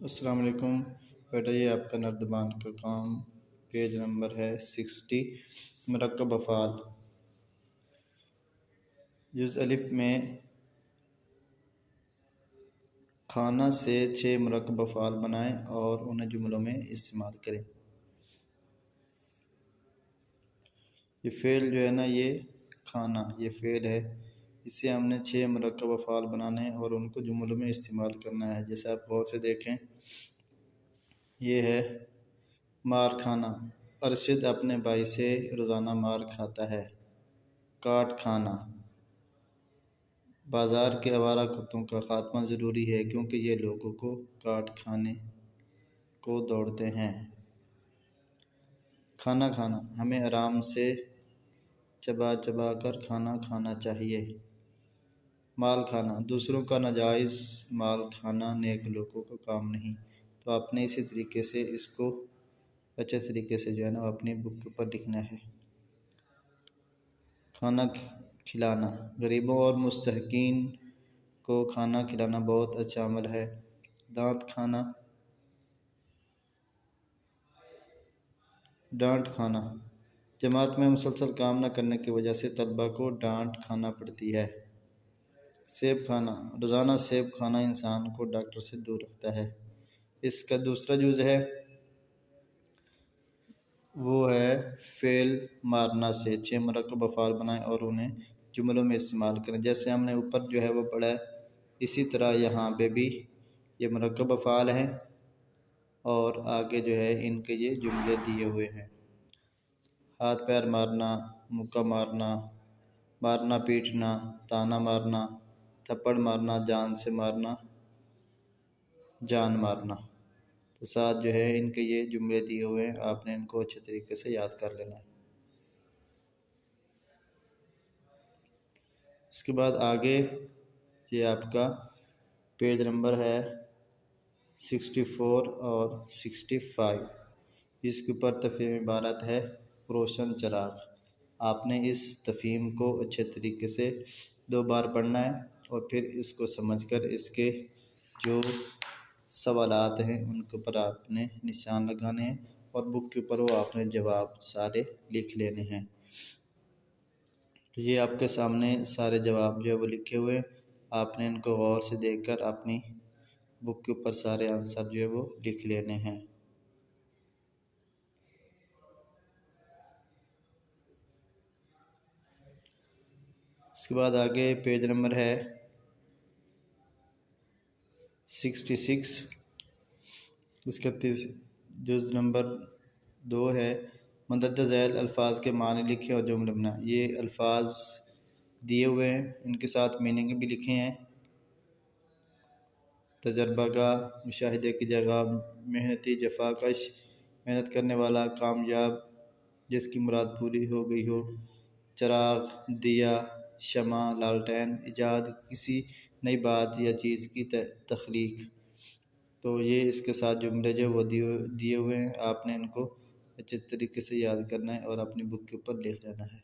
السلام علیکم بیٹا، یہ آپ کا نردبان کا کام پیج نمبر ہے 60 مرکب افعال۔ جز الف میں کھانا سے 6 مرکب افعال بنائیں اور انہیں جملوں میں استعمال کریں۔ یہ فعل جو ہے نا، یہ کھانا یہ فعل ہے، اس سے ہم نے 6 مرکب افعال بنانے ہیں اور ان کو جملوں میں استعمال کرنا ہے۔ جیسے آپ غور سے دیکھیں، یہ ہے مار کھانا، ارشد اپنے بھائی سے روزانہ مار کھاتا ہے۔ کاٹ کھانا، بازار کے آوارہ کتوں کا خاتمہ ضروری ہے کیونکہ یہ لوگوں کو کاٹ کھانے کو دوڑتے ہیں۔ کھانا کھانا، ہمیں آرام سے چبا چبا کر کھانا کھانا چاہیے۔ مال کھانا، دوسروں کا ناجائز مال کھانا نیک لوگوں کا کام نہیں، تو آپ نے اسی طریقے سے اس کو اچھے طریقے سے جو ہے نا اپنی بک کے اوپر لکھنا ہے۔ کھانا کھلانا، غریبوں اور مستحقین کو کھانا کھلانا بہت اچھا عمل ہے۔ ڈانٹ کھانا، ڈانٹ کھانا، جماعت میں مسلسل کام نہ کرنے کی وجہ سے طلباء کو ڈانٹ کھانا پڑتی ہے۔ سیب کھانا، روزانہ سیب کھانا انسان کو ڈاکٹر سے دور رکھتا ہے۔ اس کا دوسرا جز ہے، وہ ہے فعل مارنا سے 6 مرکب افعال بنائیں اور انہیں جملوں میں استعمال کریں۔ جیسے ہم نے اوپر جو ہے وہ پڑھا ہے، اسی طرح یہاں پہ بھی یہ مرکب افعال ہیں اور آگے جو ہے ان کے یہ جملے دیے ہوئے ہیں۔ ہاتھ پیر مارنا، مکہ مارنا، مارنا پیٹنا، تانا مارنا، تھپڑ مارنا، جان سے مارنا، جان مارنا۔ تو ساتھ جو ہے ان کے یہ جملے دیے ہوئے ہیں، آپ نے ان کو اچھے طریقے سے یاد کر لینا ہے۔ اس کے بعد آگے یہ آپ کا پیج نمبر ہے 64 اور 65۔ اس کے اوپر تفہیم عبارت ہے روشن چراغ۔ آپ نے اس تفہیم کو اچھے طریقے سے 2 بار پڑھنا ہے اور پھر اس کو سمجھ کر اس کے جو سوالات ہیں ان کے اوپر آپ نے نشان لگانے ہیں اور بک کے اوپر وہ آپ نے جواب سارے لکھ لینے ہیں۔ تو یہ آپ کے سامنے سارے جواب جو ہے وہ لکھے ہوئے ہیں، آپ نے ان کو غور سے دیکھ کر اپنی بک کے اوپر سارے آنسر جو ہے وہ لکھ لینے ہیں۔ اس کے بعد آگے پیج نمبر ہے 66۔ اس کا جز نمبر 2 ہے مندرجہ ذیل الفاظ کے معنی لکھیں اور جملے بنائیں۔ یہ الفاظ دیے ہوئے ہیں، ان کے ساتھ میننگ بھی لکھے ہیں۔ تجربہ گاہ، مشاہدے کی جگہ، محنتی، جفا کش، محنت کرنے والا، کامیاب، جس کی مراد پوری ہو گئی ہو، چراغ، دیا، شمع، لالٹین، ایجاد، کسی نئی بات یا چیز کی تخلیق۔ تو یہ اس کے ساتھ جملے جو وہ دیے ہوئے ہیں، آپ نے ان کو اچھے طریقے سے یاد کرنا ہے اور اپنی بک کے اوپر لکھ لینا ہے۔